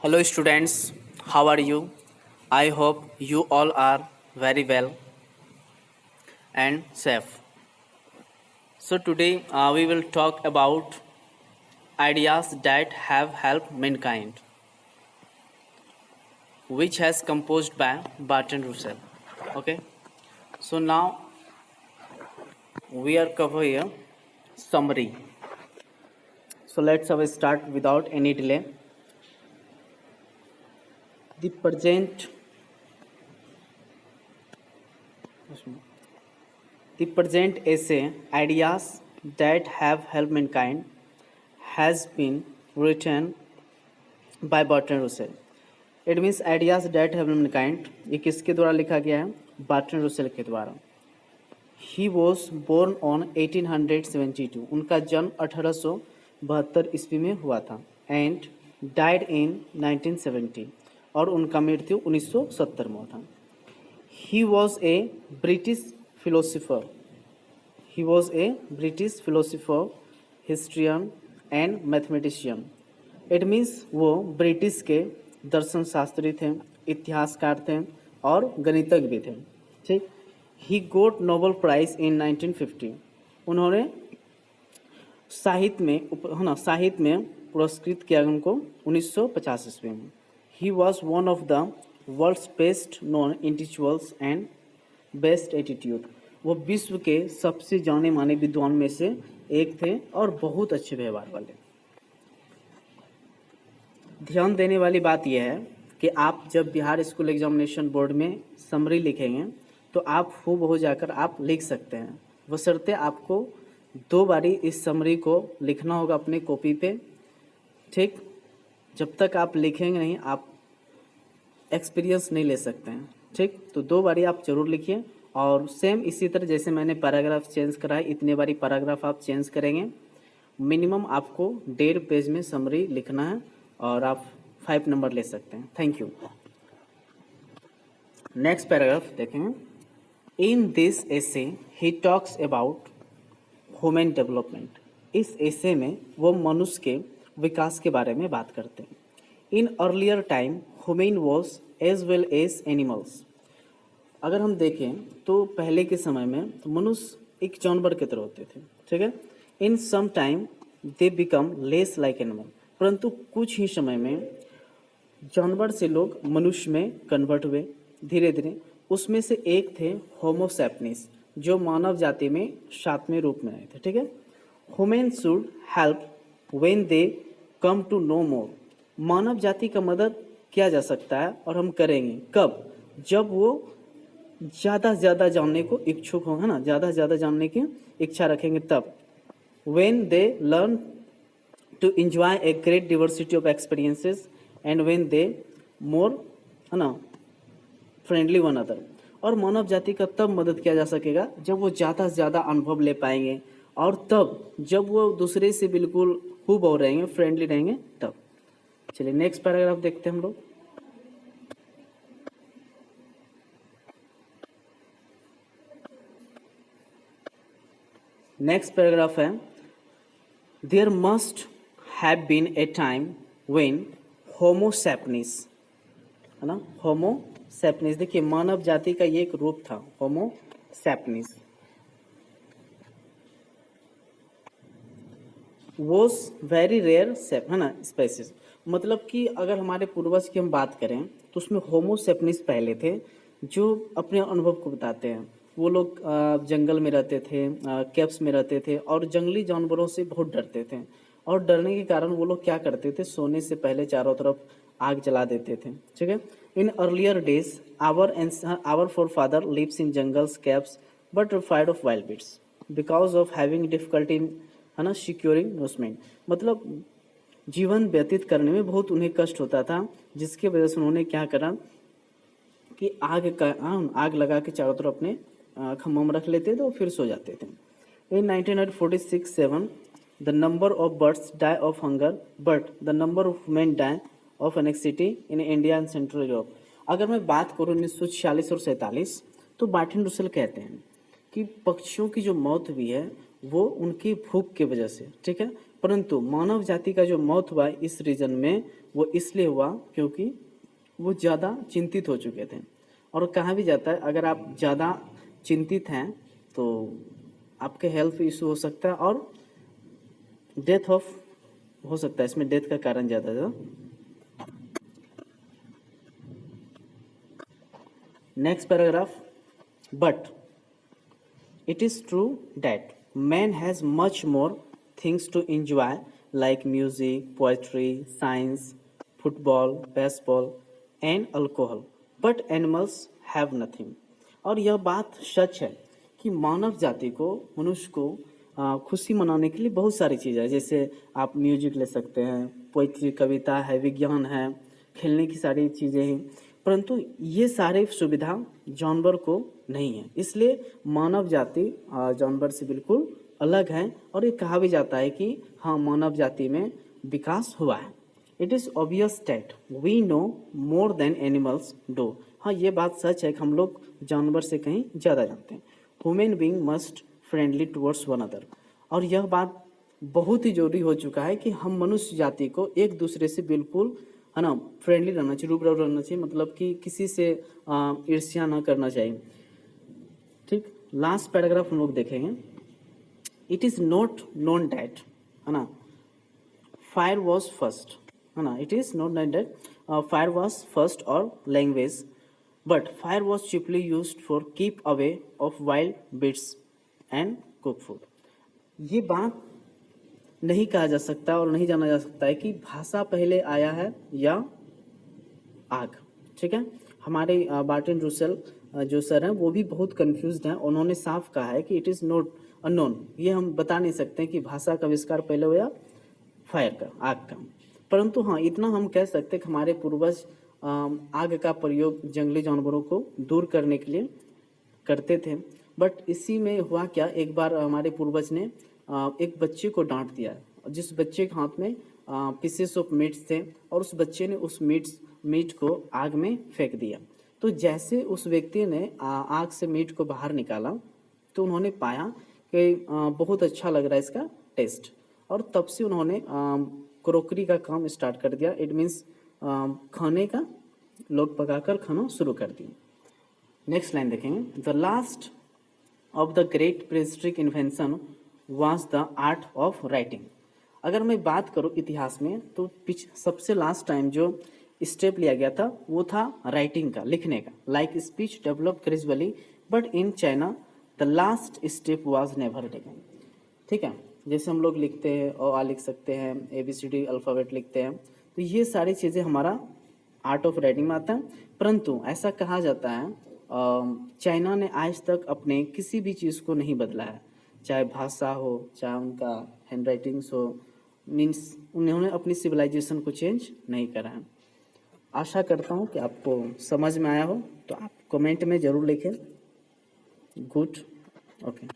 Hello students, how are you? I hope you all are very well and safe. So today we will talk about ideas that have helped mankind, which has composed by Bertrand Russell. Okay, so now we are covering a summary. So let's have a start without any delay. The present The present essay, Ideas That Have Helped Mankind, has been written by Bertrand Russell. It means ideas that have mankind ये किसके द्वारा लिखा गया है? Bertrand Russell के द्वारा. He was born on 1872. उनका जन्म 1872 ईस्वी में हुआ था. And died in 1970. और उनका मृत्यु 1970 में हुआ था. He was a British philosopher. He was a British philosopher, historian and mathematician. It means वो ब्रिटिश के दर्शन शास्त्री थे, इतिहासकार थे और गणितज्ञ भी थे. ठीक. ही गोट नोबेल प्राइज इन 1950. उन्होंने साहित्य में पुरस्कृत किया उनको 1950 ईस्वी में. He was one of the world's best known intellectuals and best attitude. वो विश्व के सबसे जाने माने विद्वान में से एक थे और बहुत अच्छे व्यवहार वाले. ध्यान देने वाली बात यह है कि आप जब बिहार स्कूल एग्जामिनेशन बोर्ड में समरी लिखेंगे तो आप हूबहू जाकर आप लिख सकते हैं, बशर्ते आपको 2 बारी इस समरी को लिखना होगा अपने कॉपी पे. ठीक. जब तक आप लिखेंगे नहीं आप एक्सपीरियंस नहीं ले सकते हैं. ठीक. तो 2 बारी आप जरूर लिखिए. और सेम इसी तरह जैसे मैंने पैराग्राफ चेंज करा है, इतने बारी पैराग्राफ आप चेंज करेंगे. मिनिमम आपको 1.5 पेज में समरी लिखना है और आप 5 नंबर ले सकते हैं. Thank you. नेक्स्ट पैराग्राफ देखेंगे. In this essay he talks about human development. इस एसे में वो मनुष्य के विकास के बारे में बात करते हैं. In earlier time human was as well as animals. अगर हम देखें तो पहले के समय में मनुष्य एक जानवर की तरह होते थे. ठीक है. In some time they become less like animal. परंतु कुछ ही समय में जानवर से लोग मनुष्य में कन्वर्ट हुए धीरे धीरे. उसमें से एक थे होमो सैपियंस, जो मानव जाति में 7वें रूप में आए थे. ठीक है. Human should help when they come to know more. मानव जाति का मदद किया जा सकता है और हम करेंगे कब? जब वो ज़्यादा से ज़्यादा जानने को इच्छुक होंगे ना, ज़्यादा से ज़्यादा जानने की इच्छा रखेंगे तब. When they learn to enjoy a great diversity of experiences and when they more friendly one another. और मानव जाति का तब मदद किया जा सकेगा जब वो ज़्यादा से ज़्यादा अनुभव ले पाएंगे और तब जब वो दूसरे से बिल्कुल हूबहू रहेंगे, फ्रेंडली रहेंगे तब. चलिए नेक्स्ट पैराग्राफ देखते हैं हम लोग. नेक्स्ट पैराग्राफ है there must have been a time when homo sapiens, है ना, होमो सैपियंस. देखिए मानव जाति का ये एक रूप था Homo sapiens. Was very rare है ना स्पेसीज. मतलब कि अगर हमारे पूर्वज की हम बात करें तो उसमें होमो सैपियंस पहले थे जो अपने अनुभव को बताते हैं. वो लोग जंगल में रहते थे, केव्स में रहते थे और जंगली जानवरों से बहुत डरते थे. और डरने के कारण वो लोग क्या करते थे, सोने से पहले चारों तरफ आग जला देते थे. ठीक है. In earlier days our forefather lives in jungles, caves but afraid of wild beasts because of having difficulty in, है ना, सिक्योरिंग नोसमेंट. मतलब जीवन व्यतीत करने में बहुत उन्हें कष्ट होता था, जिसकी वजह से उन्होंने क्या करा कि आग लगा के चारों तरफ अपने खम्भों में रख लेते थे और फिर सो जाते थे. इन 1946-7 the number of birds die of hunger but the number of men die of anxiety in India and Central Europe. अगर मैं बात करूँ 1946 और 47 तो बर्ट्रैंड रसेल कहते हैं कि पक्षियों की जो मौत हुई है वो उनकी भूख की वजह से. ठीक है. परंतु मानव जाति का जो मौत हुआ इस रीजन में वो इसलिए हुआ क्योंकि वो ज़्यादा चिंतित हो चुके थे। और कहा भी जाता है अगर आप ज़्यादा चिंतित हैं तो आपके हेल्थ इशू हो सकता है और डेथ ऑफ हो सकता है, इसमें डेथ का कारण ज़्यादा था। Next paragraph, but it is true that man has much more things to enjoy like music, poetry, science, football, baseball and alcohol, but animals have nothing। और यह बात सच है कि मानव जाति को, मनुष्य को खुशी मनाने के लिए बहुत सारी चीज़ें हैं। जैसे आप म्यूजिक ले सकते हैं, पोइट्री, कविता है, विज्ञान है, खेलने की सारी चीज़ें हैं, परंतु ये सारे सुविधा जानवर को नहीं है। इसलिए मानव जाति जानवर से बिल्कुल अलग है और ये कहा भी जाता है कि हाँ, मानव जाति में विकास हुआ है। It is obvious that we know more than animals do. हाँ, ये बात सच है कि हम लोग जानवर से कहीं ज़्यादा जानते हैं। Human being must friendly towards one other. और यह बात बहुत ही जरूरी हो चुका है कि हम मनुष्य जाति को एक दूसरे से बिल्कुल, है ना, फ्रेंडली रहना चाहिए, रूबरू रहना चाहिए, मतलब कि किसी से ईर्ष्या ना करना चाहिए। ठीक, लास्ट पैराग्राफ हम लोग देखेंगे। It is not known that, है ना, फायर वॉज फर्स्ट, है ना, it is not that fire was first और language, but fire was cheaply used for keep away of wild beasts and cook food. ये बात नहीं कहा जा सकता और नहीं जाना जा सकता है कि भाषा पहले आया है या आग। ठीक है, हमारे बार्टन रूसेल जो सर हैं वो भी बहुत कंफ्यूज्ड हैं। उन्होंने साफ कहा है कि इट इज़ नॉट अननोन, ये हम बता नहीं सकते कि भाषा का आविष्कार पहले हुआ फायर का, आग का। परंतु हाँ, इतना हम कह सकते हैं कि हमारे पूर्वज आग का प्रयोग जंगली जानवरों को दूर करने के लिए करते थे। बट इसी में हुआ क्या, एक बार हमारे पूर्वज ने एक बच्चे को डांट दिया, जिस बच्चे के हाथ में पीसेस ऑफ मीट थे और उस बच्चे ने उस मीट को आग में फेंक दिया। तो जैसे उस व्यक्ति ने आग से मीट को बाहर निकाला तो उन्होंने पाया कि बहुत अच्छा लग रहा है इसका टेस्ट, और तब से उन्होंने क्रोकरी का काम स्टार्ट कर दिया। इट मीन्स खाने का लोग पकाकर खाना शुरू कर दिए। नेक्स्ट लाइन देखेंगे, the last of the great prehistoric invention was the art of writing. अगर मैं बात करूं इतिहास में तो सबसे लास्ट टाइम जो स्टेप लिया गया था वो था राइटिंग का, लिखने का। Like speech develop gradually but in China the last step was never taken. ठीक है, जैसे हम लोग लिखते हैं और आ लिख सकते हैं, ABCD अल्फ़ाबेट लिखते हैं, तो ये सारी चीज़ें हमारा आर्ट ऑफ राइटिंग में आता है। परंतु ऐसा कहा जाता है चाइना ने आज तक अपने किसी भी चीज़ को नहीं बदला है, चाहे भाषा हो, चाहे उनका हैंड राइटिंग्स हो, मीन्स उन्होंने अपनी सिविलाइजेशन को चेंज नहीं करा है। आशा करता हूँ कि आपको समझ में आया हो, तो आप कमेंट में ज़रूर लिखें। Good, okay.